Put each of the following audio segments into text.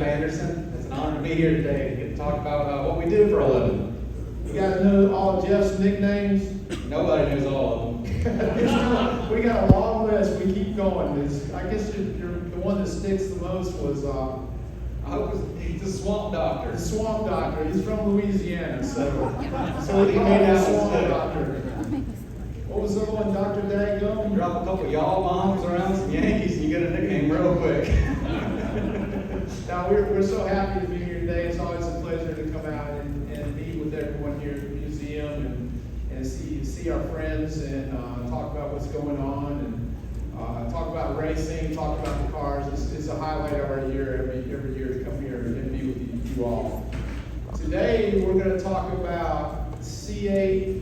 Jeff Anderson. It's an honor to be here today to get to talk about what we do for a living. You guys know all of Jeff's nicknames? Nobody knows all of them. We got a long list. We keep going. I guess the one that sticks the most was I hope he's the Swamp Doctor. the Swamp Doctor. He's from Louisiana, so He he made made out the Swamp too. Doctor. What was the other one, Dr. Dago? Drop a couple y'all bombs around some Yankees and you get a nickname real quick. Now, we're so happy to be here today. It's always a pleasure to come out and meet with everyone here at the museum and see our friends and talk about what's going on and talk about racing, talk about the cars. It's a highlight of our year every year to come here and be with you all. Today, we're going to talk about C8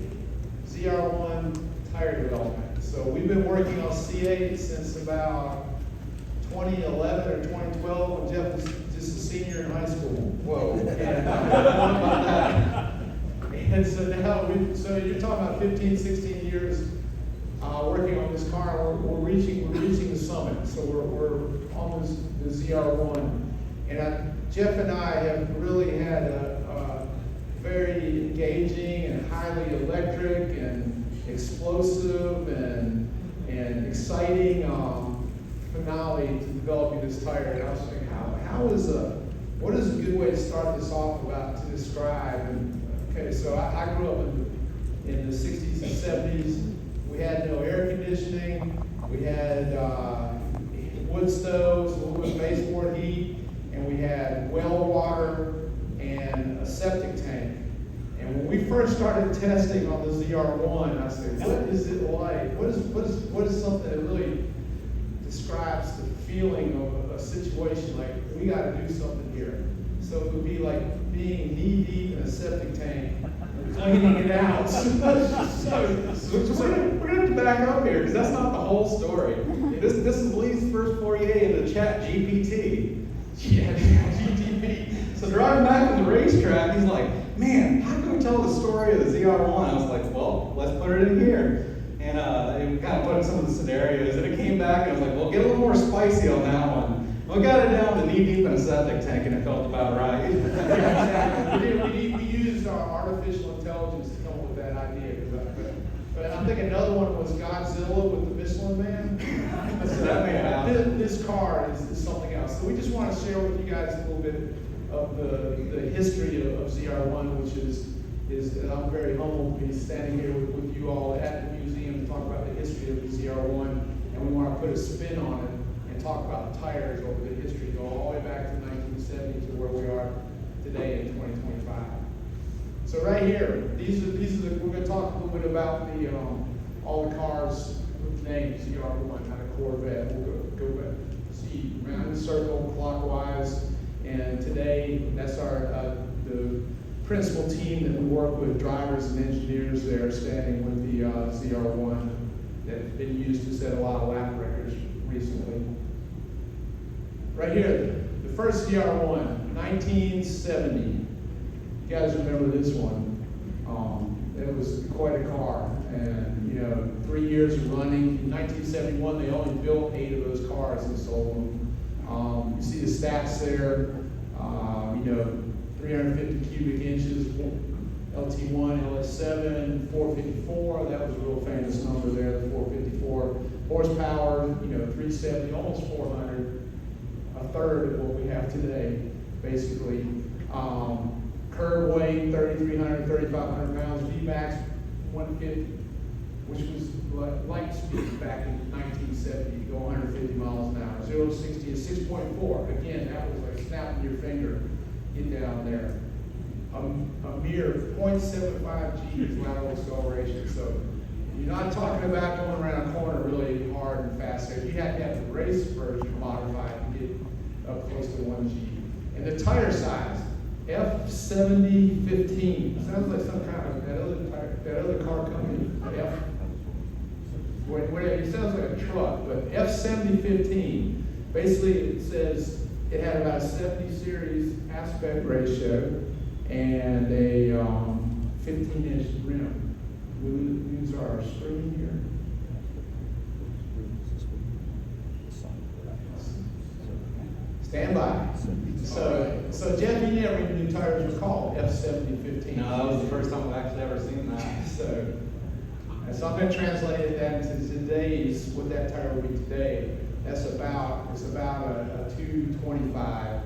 ZR1 tire development. So we've been working on C8 since about 2011 or 2012 when Jeff was just a senior in high school. Whoa. And so now, so you're talking about 15, 16 years working on this car. We're reaching the summit. So we're on the ZR1. And Jeff and I have really had a very engaging and highly electric and explosive and exciting finale to developing this tire. And I was thinking, what is a good way to start this off to describe? And okay, so I grew up in the 60s and 70s. We had no air conditioning. We had wood stoves, a little bit of baseboard heat, and we had well water and a septic tank. And when we first started testing on the ZR1, I said, what is it like? What is something that really describes the feeling of a situation like, we got to do something here? So it would be like being knee deep in a septic tank and cleaning it out. So we're going to have to back up here because that's not the whole story. This is Lee's first foray into Chat GPT. Yeah, GTP. So driving back from the racetrack, he's like, man, how can we tell the story of the ZR1? I was like, well, let's put it in here. And we kind of put in some of the scenarios, and it came back, and I was like, well, get a little more spicy on that one. We got it down to knee deep in a septic tank, and it felt about right. We used our artificial intelligence to come up with that idea. But I think another one was Godzilla with the Michelin Man. So that made it out. This car is something else. So we just want to share with you guys a little bit of the history of ZR1, which is and I'm very humbled to be standing here with you all at the museum to talk about the history of the ZR1, and we want to put a spin on it and talk about tires over the history, go all the way back to 1970 to where we are today in 2025. So right here, we're going to talk a little bit about all the cars with names, ZR1, not a Corvette. We'll go back, see, round the circle clockwise, and today that's the principal team that we work with, drivers and engineers there, standing with the ZR1 that's been used to set a lot of lap records recently. Right here, the first ZR1, 1970. You guys remember this one? It was quite a car, and 3 years of running. In 1971, they only built 8 of those cars and sold them. You see the stats there. 350 cubic inches, LT1, LS7, 454. That was a real famous number there, the 454. Horsepower, 370, almost 400. A third of what we have today, basically. Curb weight, 3,300, 3,500 pounds. VMAX, 150, which was light speed back in 1970, to go 150 miles an hour. 0 to 60 is 6.4. Again, that was like snapping your finger. Get down there. A mere 0.75 G is lateral acceleration. So you're not talking about going around a corner really hard and fast there. You have to have the race version modified to get up close to 1 G. And the tire size, F7015. Sounds like some kind of that other car company. It sounds like a truck, but F7015. Basically, it says it had about a 70 series aspect ratio and a 15-inch rim. We use our screen here. Stand by. So Jeff, you never even knew tires were called F7015. No, that was the first time I've actually ever seen that. So I'm going to translate that into today's, what that tire would be today. It's about a 225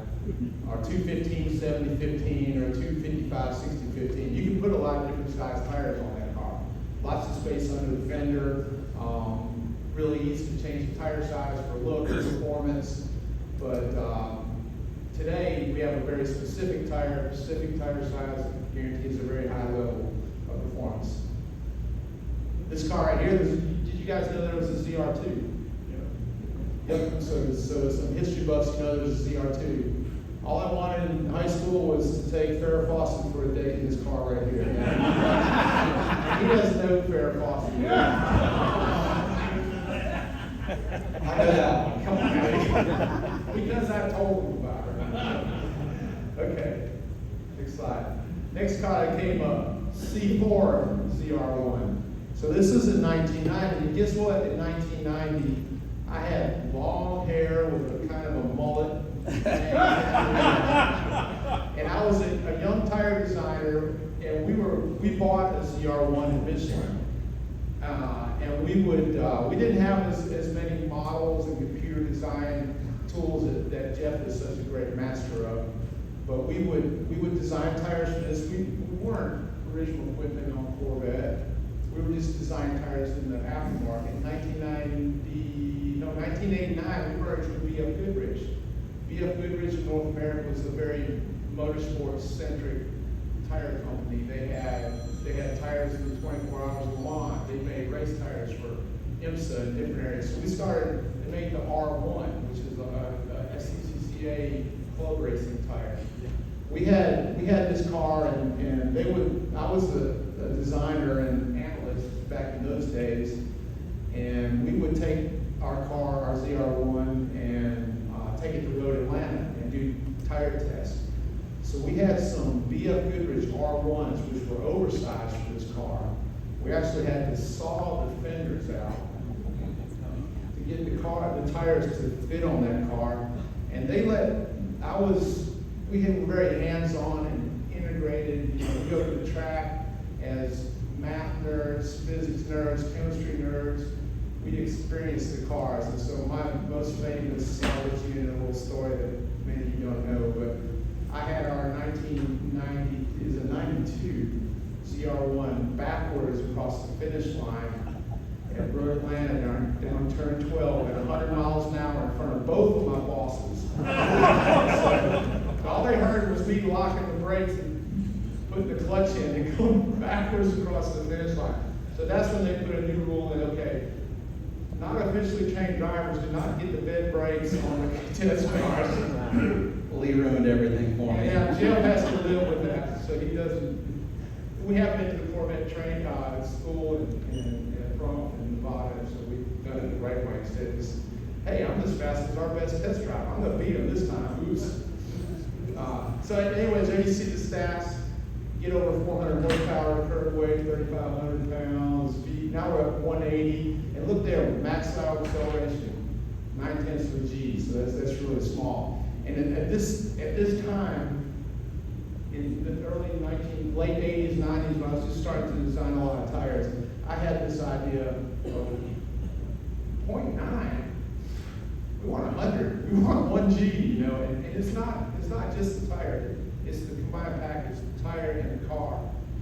or 215 7015 or 255 6015. You can put a lot of different size tires on that car. Lots of space under the fender. Really easy to change the tire size for look and performance. But today we have a very specific tire size that guarantees a very high level of performance. This car right here, did you guys know there was a ZR2? Yep, so some history buffs, you know there's a ZR2. All I wanted in high school was to take Farrah Fawcett for a day in this car right here. He doesn't know Farrah Fawcett. I know that one, come on, man. Because I told him about her. Okay, excited. Next car that came up, C4 ZR1. So this is in 1990, and guess what? In 1990, I had long hair with a kind of a mullet. And I was a young tire designer, and we bought a ZR1 in Michelin. And we didn't have as many models and computer design tools that Jeff is such a great master of. But we would design tires for this. We weren't original equipment on Corvette. We were just designing tires in the aftermarket. In 1989, we merged with BF Goodrich. BF Goodrich in North America was a very motorsports-centric tire company. They had tires in the 24 Hours of Le Mans. They made race tires for IMSA in different areas. So we started to make the R1, which is a SCCA club racing tire. We had this car, and I was a designer and analyst back in those days, and we would take our car, our ZR1, and take it to Road Atlanta and do tire tests. So we had some BF Goodrich R1s, which were oversized for this car. We actually had to saw the fenders out to get the tires to fit on that car. And we were very hands-on and integrated. You know, we go to the track as math nerds, physics nerds, chemistry nerds. We experienced the cars. And so my most famous, I'll let you in a little story that many of you don't know, but I had our 92 ZR1 backwards across the finish line at Road Atlanta down turn 12 at 100 miles an hour in front of both of my bosses. So all they heard was me locking the brakes and putting the clutch in and going backwards across the finish line. So that's when they put a new rule in, okay, not officially trained drivers do not get the bed brakes on the test cars. Lee ruined everything for me. Yeah, Jeff has to live with that, so he doesn't. We have been to the Corvette train school in Trump and Nevada, so we've done it the right way. Instead of just, hey, I'm as fast as our best test driver. I'm going to beat him this time. Oops. So anyways, there you see the stats. Get over 400 horsepower, curb weight, 3,500 pounds, speed. Now we're at 180. And look there, max hour acceleration, 9/10 of a G, so that's really small. And at this time, in the late 80s, 90s, when I was just starting to design a lot of tires, I had this idea of 0.9. We want 100. We want 1 G, you know. And it's not just the tire. It's the combined package, the tire and the car.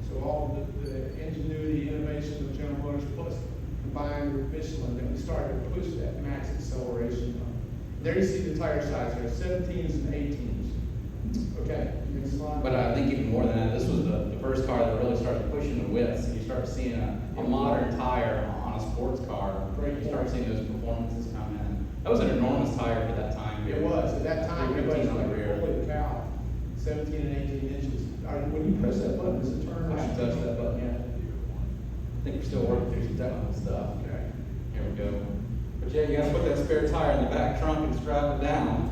So all the ingenuity, innovation of General Motors plus combined with Michelin, that we started to push that max acceleration. There you see the tire size there, 17s and 18s. Okay, next slide. But I think even more than that, this was the first car that really started pushing the widths. And you start seeing a modern tire on a sports car. You start seeing those performances come in. That was an enormous tire for that time. It was. At that time, it was like, holy cow, 17 and 18 inches. When you press that button, does it turn? I should touch that button. Yeah. I think we're still working through some technical stuff. Okay. Here we go. But yeah, you gotta put that spare tire in the back trunk and strap it down.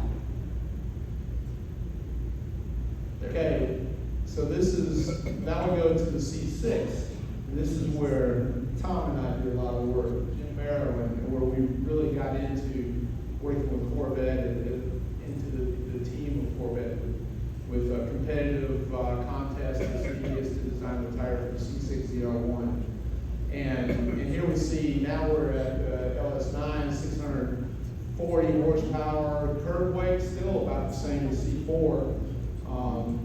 Okay, so now we go to the C6. And this is where Tom and I do a lot of work, Jim Merrill, where we really got into working with Corvette and into the team of Corvette with a competitive contest as he is to design the tire for the C6 ZR1. And here we see, now we're at LS9, 640 horsepower, curb weight still about the same as C4,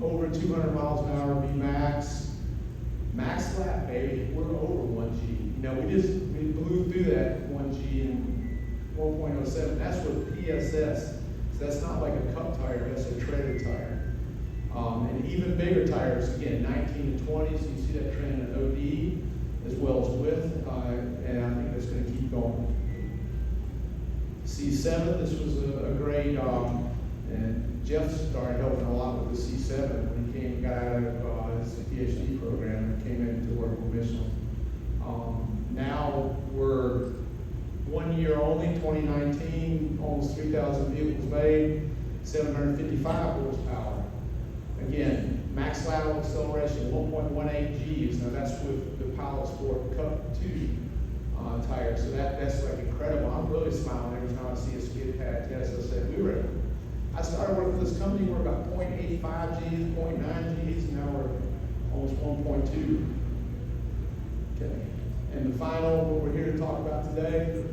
over 200 miles an hour VMAX, max lap, baby, we're over 1G. You know, we blew through that 1G in 1.07, that's with PSS, so that's not like a cup tire, that's a treaded tire. And even bigger tires, again, 19 to 20, so you see that trend in OD as well as width, and I think that's going to keep going. C7, this was a great, and Jeff started helping a lot with the C7 when he got out of his PhD program and came in to work with Michelin. Now we're 1 year only, 2019, almost 3,000 vehicles made, 755 horsepower. Again, max lateral acceleration, 1.18 Gs. Now that's with the Pilot Sport Cup 2 tire, so that's like incredible. I'm really smiling every time I see a skid pad test. I said, I started working with this company, we're about 0.85 Gs, 0.9 Gs, and now we're almost 1.2. Okay. And the final, what we're here to talk about today,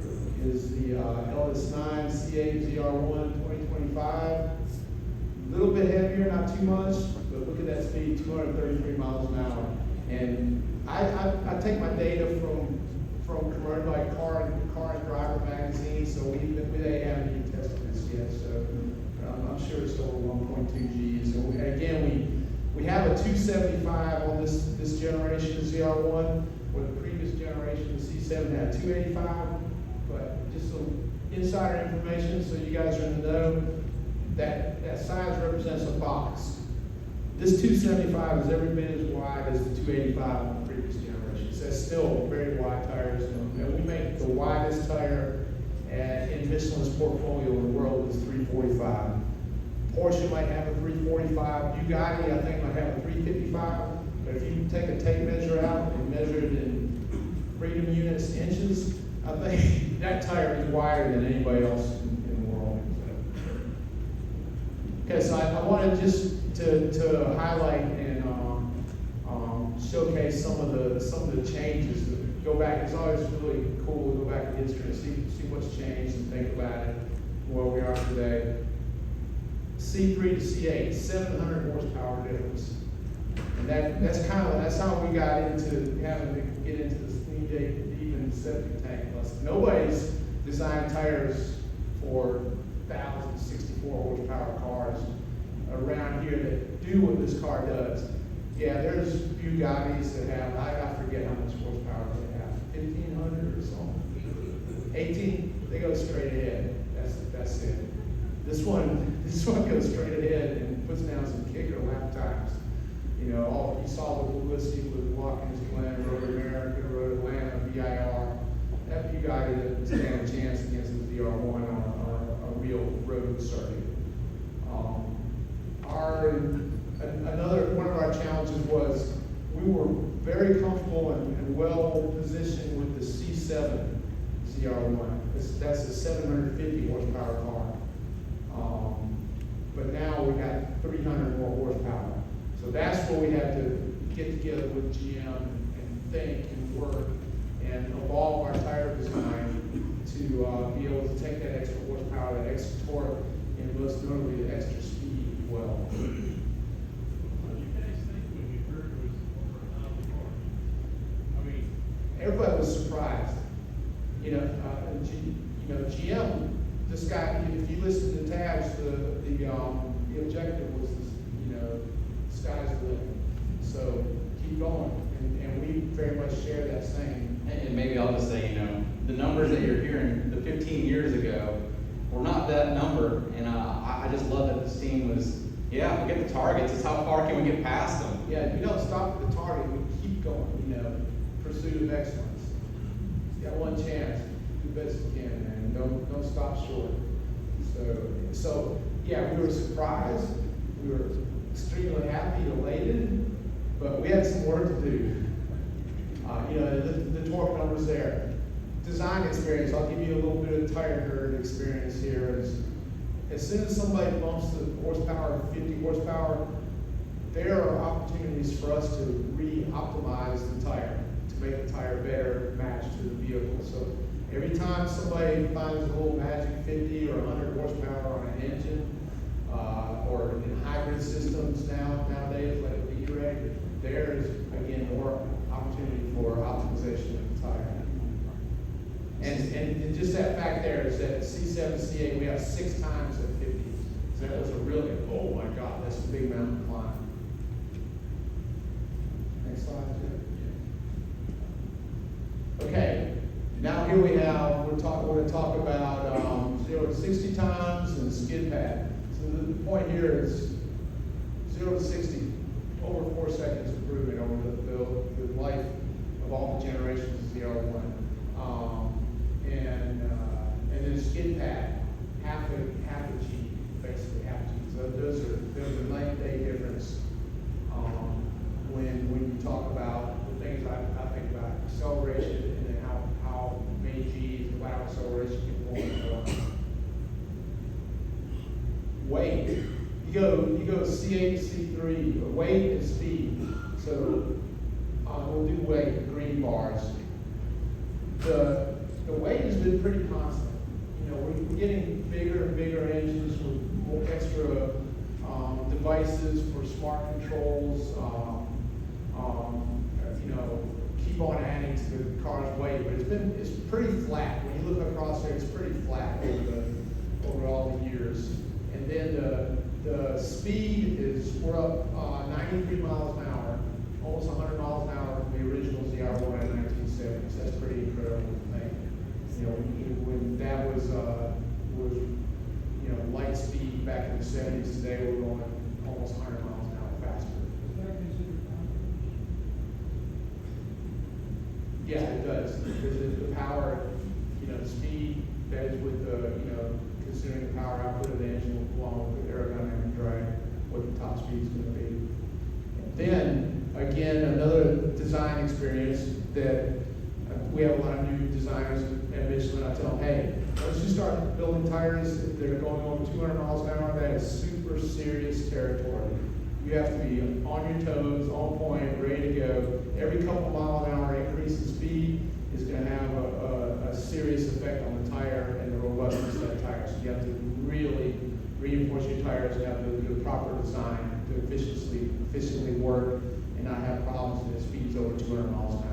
is the LS9 C8 ZR1 2025. A little bit heavier, not too much, but look at that speed, 233 miles an hour. And I take my data from commercial, like car and driver magazine, so they haven't even tested this yet, so I'm sure it's over 1.2 Gs. And again, we have a 275 on this generation of ZR1, where the previous generation of C7 had 285, but just some insider information so you guys are in the know. That size represents a box. This 275 is every bit as wide as the 285 on the previous generation. So that's still very wide tires. And we make the widest tire in Michelin's portfolio in the world is 345. Porsche might have a 345. Bugatti, I think, might have a 355. But if you take a tape measure out and measure it in freedom units, inches, I think that tire is wider than anybody else in the world. Okay, so I wanted just to highlight and showcase some of the changes. Go back. It's always really cool to go back in history and see what's changed and think about it, where we are today. C3 to C8, 700 horsepower difference, and that's how we got into having to get into the steam deep septic tank. Nobody's designed tires for 1,064 horsepower cars around here that do what this car does. Yeah, there's Bugattis that have, I forget how much horsepower they have, 1,500 or something. 18, they go straight ahead. That's it. This one goes straight ahead and puts down some kicker lap times. You know, you saw the publicity with Watkins Glen, Road America, Road Atlanta, VIR. That Bugatti doesn't stand a chance against the ZR1 on a real road circuit. One of our challenges was we were very comfortable and well positioned with the C7 ZR1. That's a 750 horsepower car. But now we got 300 more horsepower. So that's where we had to get together with GM and think and work and evolve our tire design to be able to take that extra horsepower, that extra torque, and most notably the extra speed as well. Everybody was surprised. GM, this guy, if you listen to the tabs, the objective was, sky's the limit. So keep going, and we very much share that same. And maybe I'll just say, the numbers that you're hearing, the 15 years ago, were not that number, and I just love that this team was, we get the targets, it's how far can we get past them? Yeah, we don't stop at the target, we keep going, pursuit of excellence. You got one chance, do the best you can, and don't stop short. So yeah, we were surprised, we were extremely happy, elated, but we had some work to do. The torque numbers there. Design experience, I'll give you a little bit of tire nerd experience here. as soon as somebody bumps the horsepower, 50 horsepower, there are opportunities for us to re-optimize the tire, to make the tire better matched to the vehicle. So every time somebody finds a little magic 50 or 100 horsepower on an engine, or in hybrid systems nowadays, like a V-Ray, there is, again, more opportunity for optimization of the tire. And just that fact there is that C7, C8, we have 6 times at 50. So that was a really, oh my God, that's a big mountain climb. Next slide, Jim. Okay, now here we have, we're going to talk about 0 to 60 times and the skid pad. So the point here is 0 to 60, over 4 seconds improvement over the life of all the generations of ZR1. And then skid pad, half a G, basically half G. So there's a night day difference when you talk about the things I think about acceleration and then how many G's lateral acceleration can form. Weight. You go C8 to C3, weight and speed. So we'll do weight, the green bars. The weight has been pretty constant. You know, we're getting bigger and bigger engines with more extra devices for smart controls. You know, keep on adding to the car's weight, but it's pretty flat. When you look across there, it's pretty flat over all the years. And then the speed is, we're up 93 miles an hour, almost 100 miles an hour from the original ZR1 in 1970s. That's pretty incredible to think. You know, when that was you know, light speed back in the 70s, today we're going almost 100 miles an hour faster. Yeah, it does. Because the power, you know, the speed that is with the, you know, considering the power output of the engine along with the aerodynamic drag, what the top speed is going to be. And then, again, another design experience that we have a lot of new designers at Michelin. I tell them, hey, once you start building tires that are going over 200 miles an hour, that is super serious territory. You have to be on your toes, on point, ready to go. Every couple mile an hour increase in speed is going to have a serious effect on the tire and the robustness of that tire. So you have to really reinforce your tires and have the proper design to efficiently work and not have problems when it speeds over 200 miles an hour.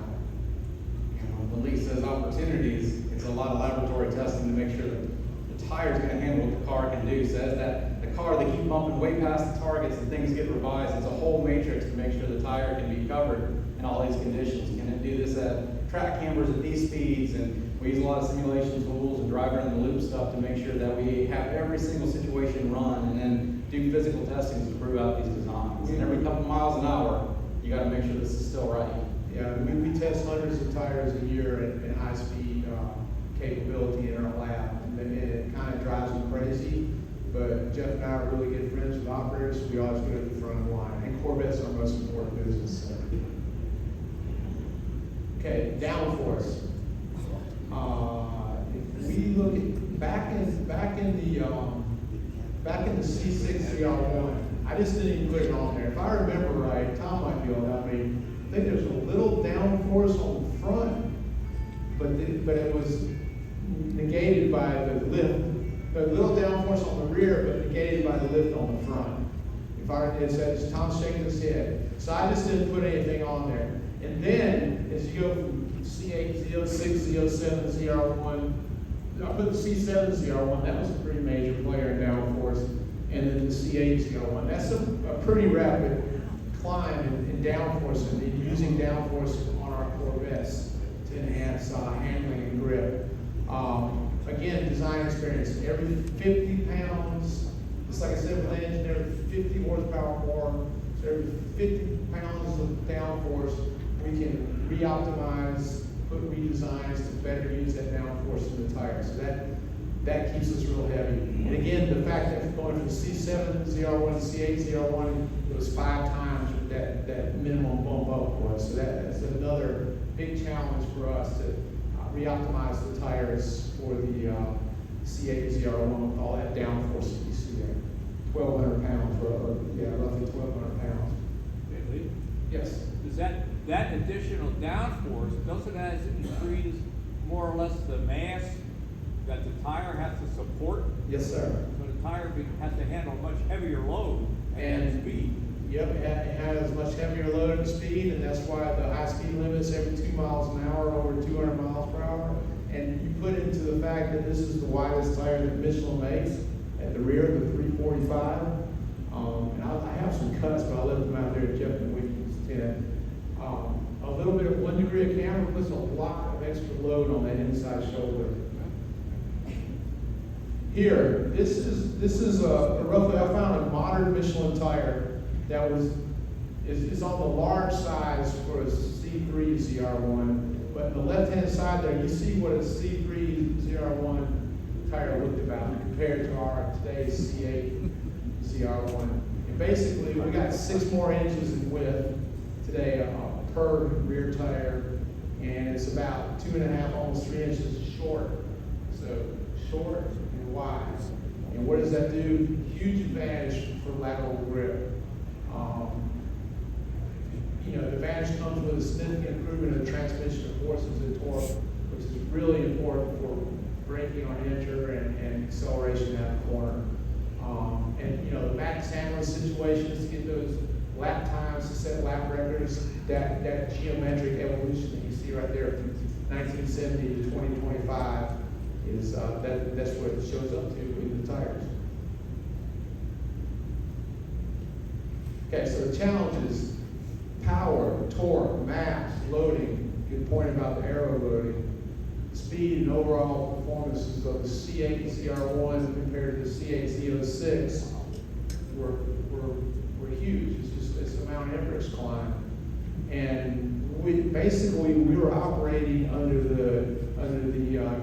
When Lee says opportunities, it's a lot of laboratory testing to make sure that the tire's going to handle what the car can do. So as that the car, they keep bumping way past the targets and things get revised. It's a whole matrix to make sure the tire can be covered in all these conditions. Can it do this at track cameras at these speeds? And we use a lot of simulation tools and driver in the loop stuff to make sure that we have every single situation run and then do physical testing to prove out these designs. And every couple miles an hour, you got to make sure this is still right. Yeah, we test hundreds of tires a year at high speed capability in our lab, and it kind of drives me crazy. But Jeff and I are really good friends with operators, so we always go to the front of the line. And Corvette's our most important business. So. Okay, Downforce. If we look at back in the C6 ZR1, I just didn't even put it on there. If I remember right, Tom might be able to help me. I think there's a little downforce on the front, but it was negated by the lift. A little downforce on the rear, but negated by the lift on the front. It says Tom's shaking his head. So I just didn't put anything on there. And then as you go from C8, Z06, Z07, ZR1, I put the C7 ZR1. That was a pretty major player in downforce, and then the C8 ZR1. That's a pretty rapid climb in downforce, and using downforce on our Corvettes to enhance handling and grip. Again, design experience. Every 50 pounds, just like I said with the engine, every 50 horsepower more. So every 50 pounds of downforce, we can re-optimize, put redesigns to better use that downforce in the tire. So that keeps us real heavy. And again, the fact that going from C7 ZR1 to C8 ZR1, it was 5 times that minimum bump up for us. So that's another big challenge for us to re-optimize the tires for the C8 ZR1 with all that downforce that we 1,200 pounds, roughly 1,200 pounds. Okay, Lee? Yes. Does that additional downforce, doesn't that increase more or less the mass that the tire has to support? Yes, sir. So the tire has to handle a much heavier load and speed. Yep, it has much heavier load and speed, and that's why the high speed limit's every 2 miles an hour, over 200 miles per hour. And you put into the fact that this is the widest tire that Michelin makes at the rear, the 345. And I have some cuts, but I left them out there at Jeff and Weekend's tent. A little bit of 1 degree of camber puts a lot of extra load on that inside shoulder. Here, this is roughly, I found a modern Michelin tire that is on the large size for a C3 ZR1, but on the left-hand side there, you see what a C3 ZR1 tire looked about compared to our today's C8 ZR1. And basically, we got 6 more inches in width today per rear tire, and it's about 2.5, almost 3 inches short. So short and wide. And what does that do? Huge advantage for lateral grip. The advantage comes with a significant improvement in transmission forces and torque, which is really important for braking on enter and acceleration out of the corner. The max handling situations to get those lap times to set lap records, that geometric evolution that you see right there from 1970 to 2025 is that's what it shows up to in the tires. Okay, so the challenges: power, torque, mass, loading. Good point about the aero loading. Speed and overall performances of the C8 ZR1 compared to the C8 Z06 were huge. It's a Mount Everest climb. And we were operating under the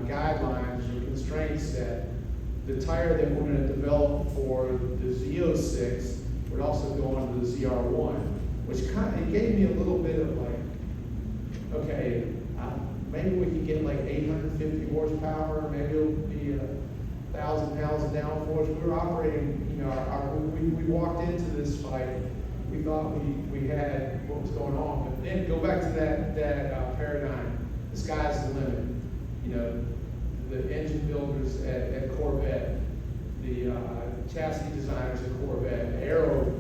guidelines or constraints that the tire that we're going to develop for the Z06 would also go onto the ZR1, which it gave me a little bit of like, okay, maybe we can get like 850 horsepower, maybe it'll be 1,000 pounds of downforce. We were operating, we walked into this fight, we thought we had what was going on, but then go back to that paradigm. The sky's the limit. The engine builders at Corvette, the chassis designers at Corvette, the aero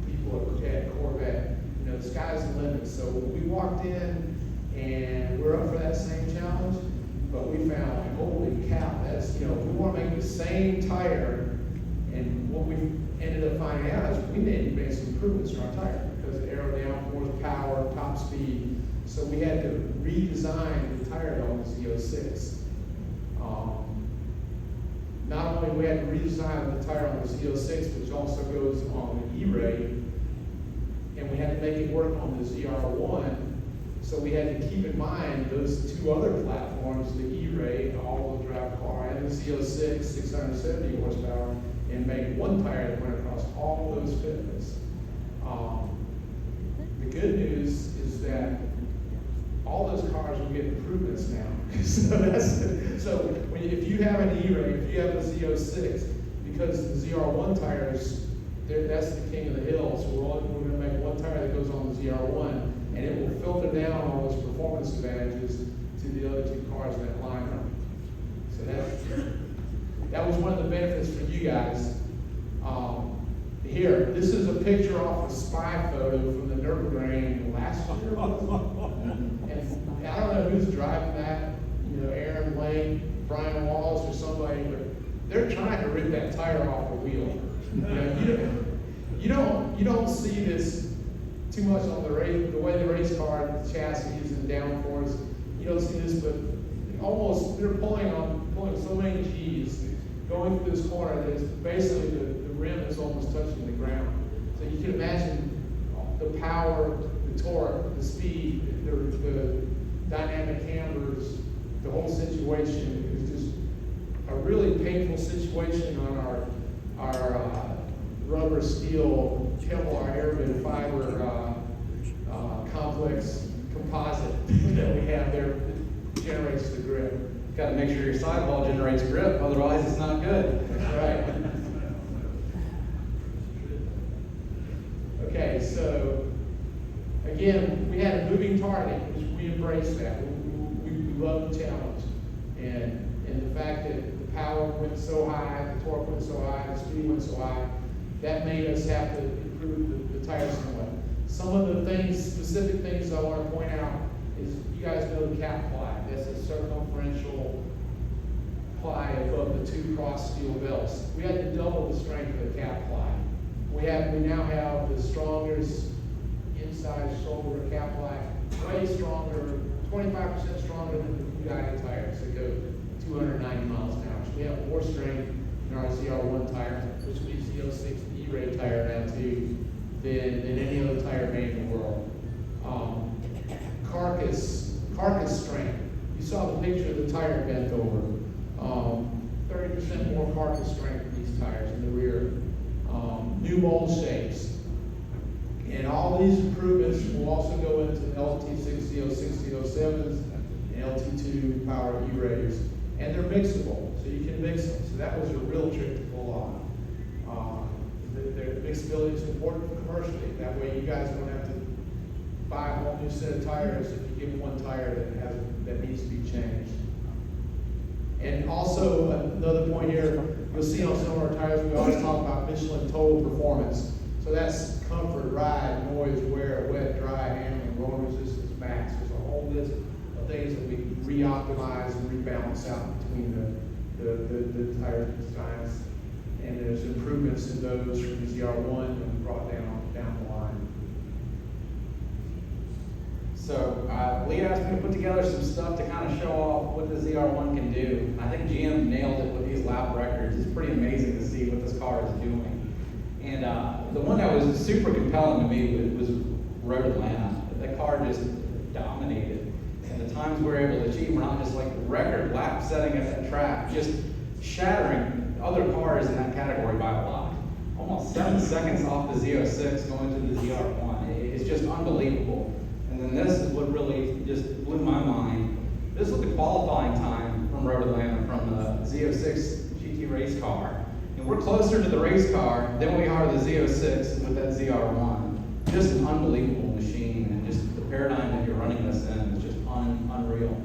people at Corvette, the sky's the limit. So we walked in and we're up for that same challenge, but we found, like, holy cow, that's, we want to make the same tire, and what we ended up finding out is we needed to make some improvements to our tire because of aero downforce, power, top speed. So we had to redesign the tire on the Z06. Not only we had to redesign the tire on the Z06, which also goes on the E-Ray, and we had to make it work on the ZR1. So we had to keep in mind those 2 other platforms, the E-Ray, all-wheel drive car, and the Z06, 670 horsepower, and make one tire that went across all those fitments. The good news is that all those cars will get improvements now. If you have an E-Ray, if you have a Z06, because the ZR1 tires, that's the king of the hill, so we're going to make one tire that goes on the ZR1, and it will filter down all those performance advantages to the other 2 cars in that lineup. So that was one of the benefits for you guys. Here, this is a picture off a spy photo from the Nürburgring last year. And I don't know who's driving that, Aaron Lane, Brian Walls, or somebody, but they're trying to rip that tire off the wheel. You don't see this too much on the way the race car, the chassis and downforce. You don't see this, but almost they're pulling so many G's going through this corner that it's basically the rim is almost touching the ground. So you can imagine the power, the torque, the speed, the dynamic cambers, the whole situation is just a really painful situation on our rubber steel Kevlar airman fiber complex composite that we have there that generates the grip. Got to make sure your sidewall generates grip, otherwise it's not good. That's right. Okay, so again, we had a moving target, which we embraced that. We love the challenge. And the fact that the power went so high, the torque went so high, the speed went so high, that made us have to improve the tires somewhat. Some of the things, specific things I want to point out is, you guys know the cap ply. That's a circumferential ply above the two cross steel belts. We had to double the strength of the cap ply. We now have the strongest inside shoulder cap ply, way stronger, 25% stronger than the guided tires that go 290 miles an hour. So we have more strength in our ZR1 tire, which leaves the 06 E-Ray tire now too, than any other tire made in the world. Carcass strength. You saw the picture of the tire bent over. 30% more carcass strength in these tires in the rear. New mold shapes. And all these improvements will also go into the LT60, 6007s, and LT2 power E-Rays. And they're mixable, so you can mix them. So that was a real trick to pull off. Their mixability is important commercially. That way you guys don't have to buy a whole new set of tires if you get one tire that needs to be changed. And also, another point here, you'll see on some of our tires, we always talk about Michelin total performance. So that's comfort, ride, noise, wear, wet, dry, handling, road resistance, max. There's a whole list of things that we re-optimize and rebalance out between the tire designs. And there's improvements in those from the ZR1 that we brought down the line. So Lee asked me to put together some stuff to kind of show off what the ZR1 can do. I think GM nailed it with these lap records. It's pretty amazing to see what this car is doing. And the one that was super compelling to me was Road Atlanta. That car just dominated. And the times we were able to achieve were not just like record lap setting at that track, just shattering other cars in that category by a lot. Almost 7 seconds off the Z06 going to the ZR1. It's just unbelievable. And then this is what really just blew my mind. This was the qualifying time from Road Atlanta from the Z06 GT race car. And we're closer to the race car than we are the Z06 with that ZR1. Just an unbelievable machine, and just the paradigm that you're running this in is just unreal.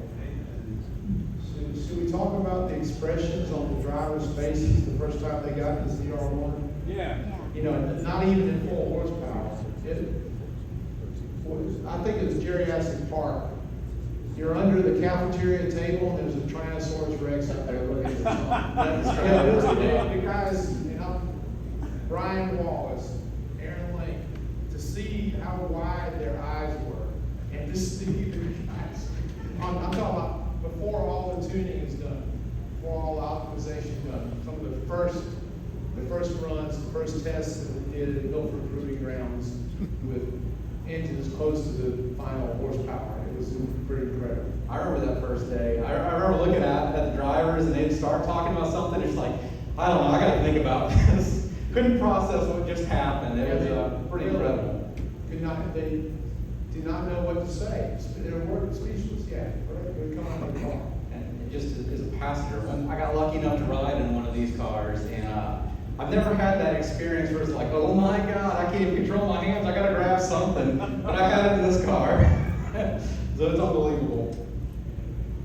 Should we talk about the expressions on the driver's faces the first time they got the ZR1? Yeah. You know, not even in full horsepower. I think it was Geriatric Park. You're under the cafeteria table, and there's a Tyrannosaurus Rex out there looking at the guys, you know, Brian Wallace, Aaron Lake, to see how wide their eyes were, and to see the guys. I'm talking about before all the tuning is done, before all the optimization done. Some of the first runs, the first tests that we did at Milford Proving Grounds with engines close to the final horsepower. It was pretty incredible. I remember that first day. I remember looking at the drivers, and they'd start talking about something. It's like, I don't know, I got to think about this. Couldn't process what just happened. It was pretty incredible. They did not know what to say. They were speechless. Yeah, right? They come out of the car. And just as a passenger, when I got lucky enough to ride in one of these cars, and I've never had that experience where it's like, oh my God, I can't even control my hands. I got to grab something. But I got it in this car. So it's unbelievable.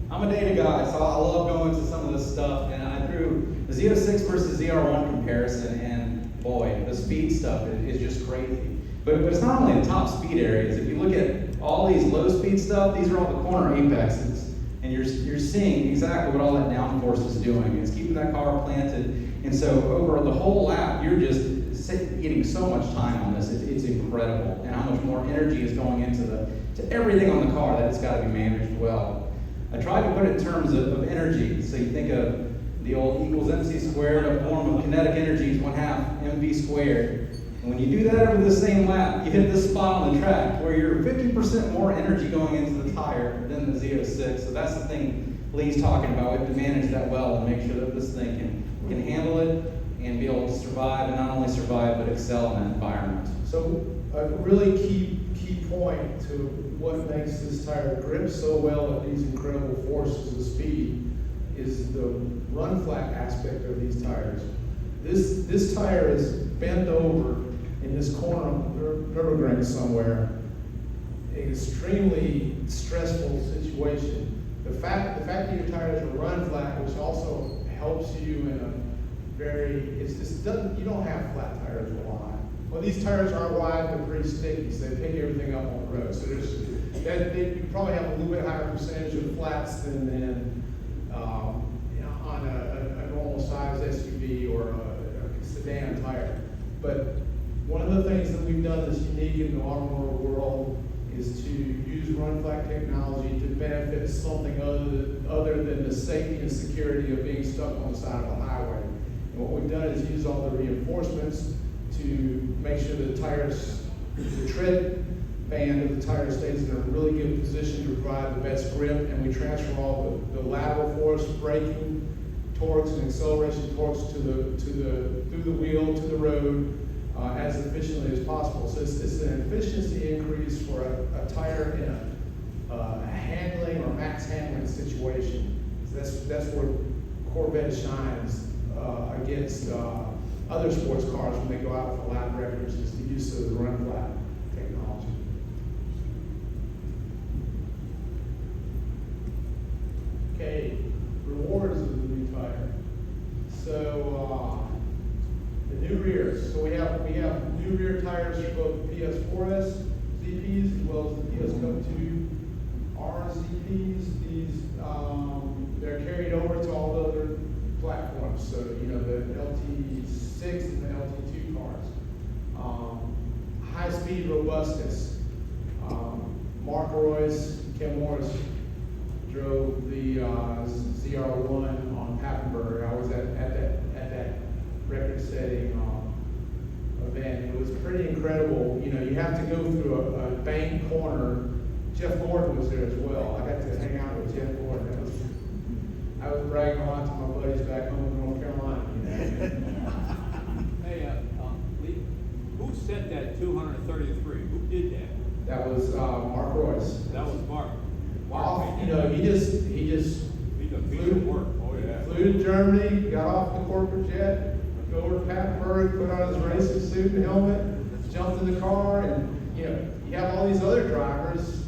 I'm a data guy, so I love going to some of this stuff. And I threw the Z06 versus ZR1 comparison, and boy, the speed stuff is just crazy. But it's not only the top speed areas. If you look at all these low speed stuff, these are all the corner apexes. And you're seeing exactly what all that downforce is doing. It's keeping that car planted. And so over the whole lap, you're just getting so much time on this. It's incredible. And how much more energy is going into everything on the car that it's got to be managed well. I tried to put it in terms of energy. So you think of the old equals MC squared, a form of kinetic energy is 1/2 mv squared. And when you do that over the same lap, you hit this spot on the track where you're 50% more energy going into the tire than the Z06. So that's the thing Lee's talking about. We have to manage that well and make sure that this thing can handle it and be able to survive, and not only survive, but excel in that environment. So a really key point to what makes this tire grip so well at these incredible forces of speed is the run flat aspect of these tires. This tire is bent over in this corner of Nürburgring somewhere, an extremely stressful situation. The fact that your tires are run flat, which also helps you in a very, you don't have flat tires a lot. Well, these tires are wide, they're pretty sticky, so they pick everything up on the road. So you probably have a little bit higher percentage of flats than on a normal size SUV or a sedan tire. But one of the things that we've done that's unique in the automotive world is to use run flat technology to benefit something other than the safety and security of being stuck on the side of a highway. And what we've done is use all the reinforcements to make sure the tires, the tread band of the tire stays in a really good position to provide the best grip, and we transfer all the lateral force, braking torques and acceleration torques through the wheel to the road as efficiently as possible. So it's an efficiency increase for a tire in a handling or max handling situation. So that's where Corvette shines against other sports cars when they go out for lap records, is the use of the run flat technology. Okay, rewards of the new tire. So the new rears. So we have new rear tires for both PS4S ZPs as well as the PS Cup 2 R ZPs. These they're carried over to all the other platforms. So the LT6 and the LT2 cars. High speed robustness. Mark Royce, Ken Morris drove the ZR1 on Papenburg. I was at that record-setting event. It was pretty incredible. You have to go through a bank corner. Jeff Gordon was there as well. I got to hang out with Jeff Gordon. I was bragging a lot to my buddies back home in North Carolina. Hey, Lee, who set that 233? Who did that? That was Mark Royce. That was Mark. He just He's a piece of work. Oh yeah. Flew to Germany, got off the corporate jet, go over to Papenburg, put on his racing suit and helmet, jumped in the car, and you have all these other drivers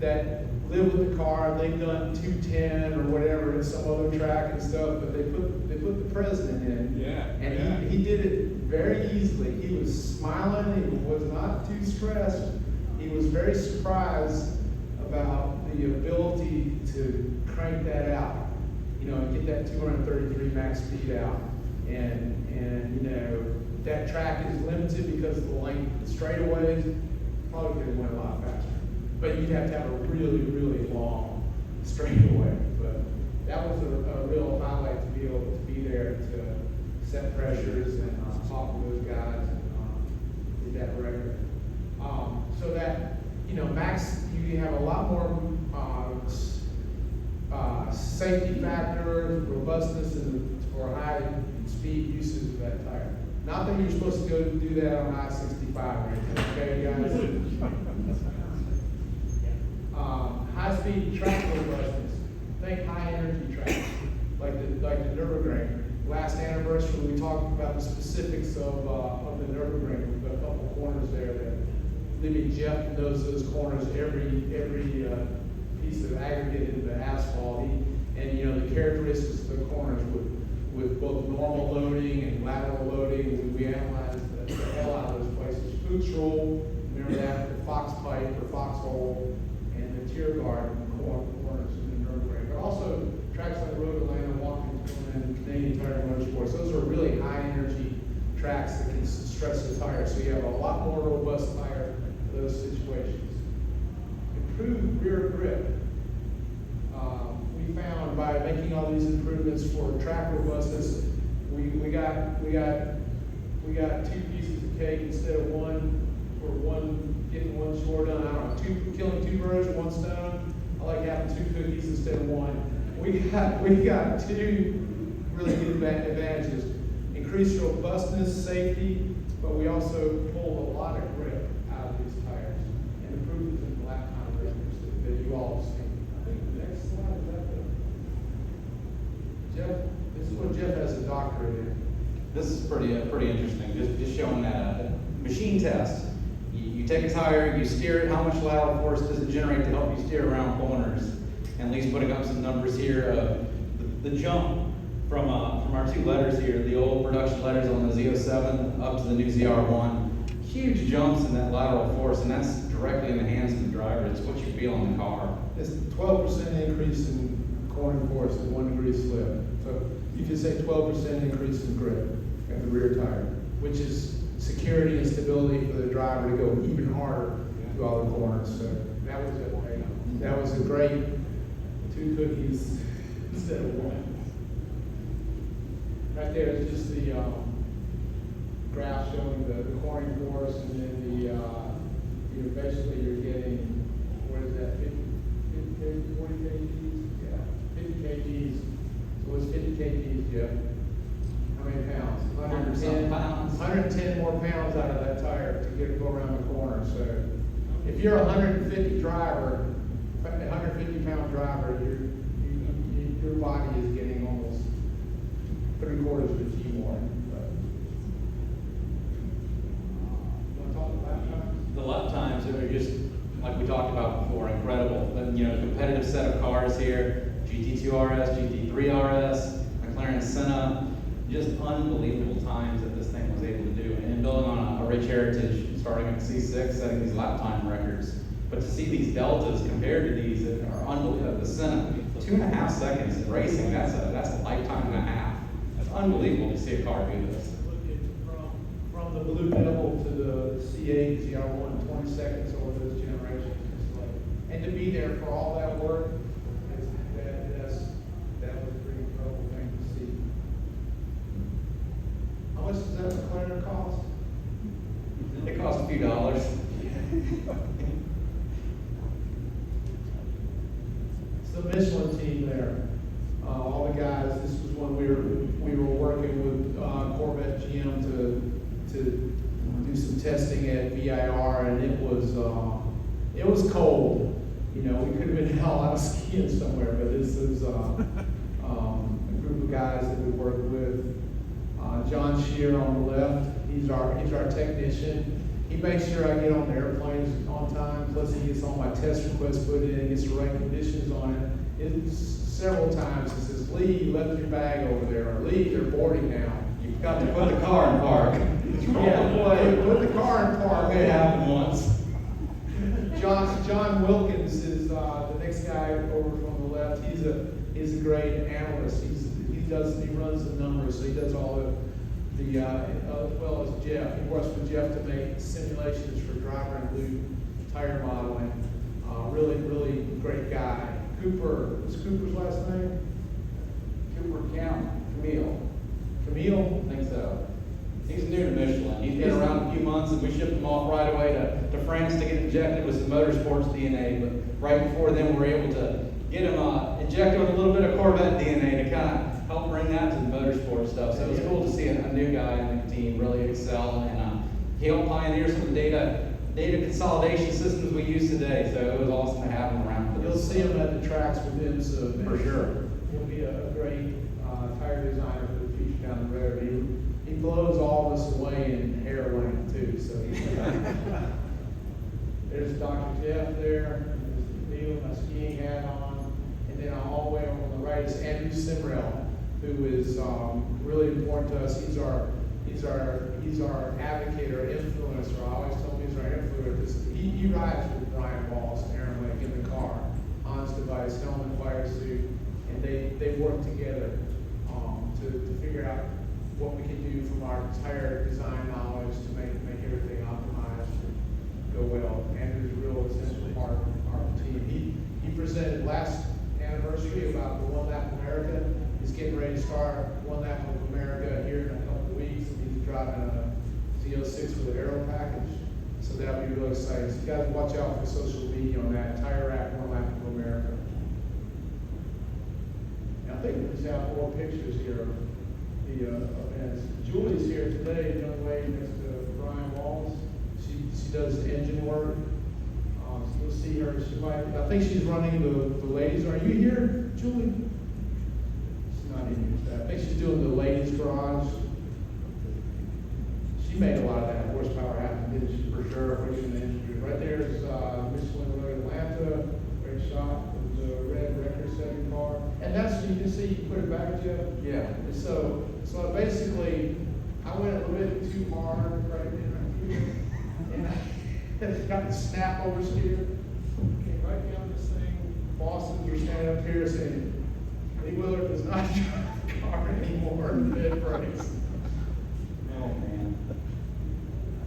that live with the car. They've done 210 or whatever at some other track and stuff, but they put the president in. Yeah. And he did it very easily. He was smiling. He was not too stressed. He was very surprised about the ability to crank that out, and get that 233 max speed out. And that track is limited because of the length of the straightaways. Probably could have went a lot faster. But you'd have to have a really, really long straightaway. But that was a real highlight to be able to be there to set pressures and talk to those guys and get that record. So that, max, you have a lot more safety factor, robustness, and for high speed usage of that tire. Not that you're supposed to go do that on I-65 or anything, okay, guys? High speed track robustness. Think high energy tracks, like the Nürburgring. Last anniversary, we talked about the specifics of the Nürburgring. We've got a couple corners there that maybe Jeff knows those corners, every piece of aggregate in the asphalt. And the characteristics of the corners with both normal loading and lateral loading, we analyzed the hell out of those places. Fuchs roll, remember that, the fox pipe or foxhole, and the tear guard corners in the Nürburgring. But also tracks like Road Atlanta, Washington, and Canadian Tire Motorsports. Those are really high energy tracks that can stress the tire. So you have a lot more robust tire for those situations. Improved rear grip. We found by making all these improvements for track robustness, we got two pieces of cake instead of one, or getting one chore done. I don't know, killing two birds with one stone. I like having two cookies instead of one. We got two really good advantages: increased robustness, safety, but we also pulled a lot of grip out of these tires and improved in the lap time records that you all have seen. I think the next slide is that Jeff. This is what Jeff has a doctorate in. This is pretty interesting. Just showing that machine test. You take a tire, you steer it, how much lateral force does it generate to help you steer around corners? And Lee's putting up some numbers here of the jump from our two letters here, the old production letters on the Z07 up to the new ZR1. Huge jumps in that lateral force, and that's directly in the hands of the driver. It's what you feel in the car. It's 12% increase in cornering force and 1 degree slip. So you could say 12% increase in grip at the rear tire, which is security and stability for the driver to go even harder through all the corners. So that was a great 2 cookies instead of 1. Right there is just the graph showing the cornering force, and then basically you're getting, what is that, 50 kgs, 40 kgs? Yeah, 50 kgs. So what's 50 kgs, Jeff? How many pounds? 110 pounds. 110 more pounds out of that tire to get it go around the corner. So if you're a 150 driver, 150 pound driver, your body is getting almost 3/4 of a G more. The lap times are just, like we talked about before, incredible. Competitive set of cars here, GT2 RS, GT3 RS, McLaren Senna, just unbelievable times that this thing was able to do. And building on a rich heritage, starting at C6, setting these lap time records. But to see these deltas compared to these that are unbelievable, the Senna, 2.5 seconds in racing, that's a lifetime and a half. It's unbelievable to see a car do this. From the Blue Devil to the C8, ZR1, 20 seconds over those generations. And to be there for all that work, that was a pretty incredible thing to see. How much does that McLaren cost? It cost a few dollars. It's the Michelin team there. All the guys, this was when we were working with Corvette GM to do some testing at VIR, and it was cold. We could have been hell out skiing somewhere, but this is a group of guys that we work with. John Shear on the left, he's our technician. He makes sure I get on the airplanes on time, plus he gets all my test requests put in, gets the right conditions on it. Several times he says, Lee, you left your bag over there, or Lee, they're boarding now. You've got to put the car in park. Yeah, boy, put the car in park. It happened once. John Wilkins is the next guy over from the left. He's a great analyst. He runs the numbers, so he does all the as well as Jeff. He works with Jeff to make simulations for driver and loop tire modeling. Really, really great guy. Cooper, what's Cooper's last name? Cooper Count, Camille. Camille? I think so. He's new to Michelin. He's been around a few months, and we shipped him off right away to France to get injected with some motorsports DNA. But right before then, we were able to get him injected with a little bit of Corvette DNA to kind of help bring that to the motorsport stuff. So it was cool to see a new guy in the team really excel, and he helped pioneer some of the data consolidation systems we use today. So it was awesome to have him around. You'll see him at the tracks with him, so for sure. He'll be a great tire designer for the future down the road. He blows all this away in hair length too. So there's Dr. Jeff there. There's Neil with my skiing hat on, and then all the way on the right is Andrew Simrell, who is really important to us. He's our advocate or influencer. I always tell him he's our influencer because he rides with Brian Walls and Aaron Lake in the car, Hans device, helmet, fire suit, and they work together to figure out what we can do from our tire design knowledge to make everything optimized and go well. Andrew's a real essential part of our team. He presented last anniversary about the One Lap America. He's getting ready to start One Lap of America here in a couple of weeks. He's driving a Z06 with an aero package, so that'll be real exciting. So you guys watch out for social media on that. Tire Rack One Lap of America. And I think we just have more pictures here of the events. Julie's here today, a young lady next to Brian Walls. She does engine work. So you'll see her. I think she's running the ladies. Are you here, Julie? She's not in here. I think she's doing the ladies' garage. She made a lot of that horsepower happen, didn't she? For sure. Pushing the industry. Right there is Michelin Road Atlanta, great shot with the red record-setting car. And that's, you can see, you put it back, Jeff. Yeah. And so basically, I went a little bit too hard right there. And I got the snap oversteer. Came right down this thing. Boston were standing up here saying, Lee Willard does not drive the car anymore at mid-price. Oh, man.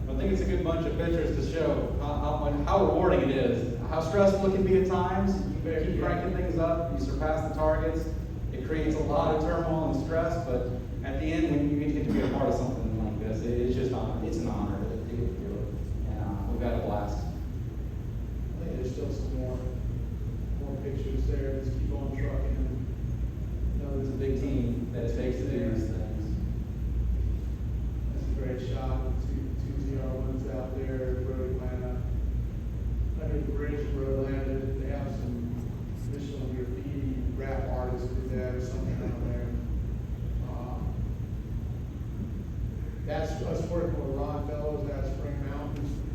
I think it's a good bunch of pictures to show how rewarding it is. How stressful it can be at times. You keep cranking things up, you surpass the targets. It creates a lot of turmoil and stress, but at the end, when you get to be a part of something like this, it's just it's an honor to get to do it. And we've had a blast. I think there's still some more pictures there. Let's keep on trucking. You know, there's a big team that it takes to do these things. That's a great shot. Two ZR1s out there, Road Atlanta. Under the bridge in Road Atlanta, they have some Michelin graffiti rap artists did that or something down there. That's us working with Ron Fellows out of Spring Mountain.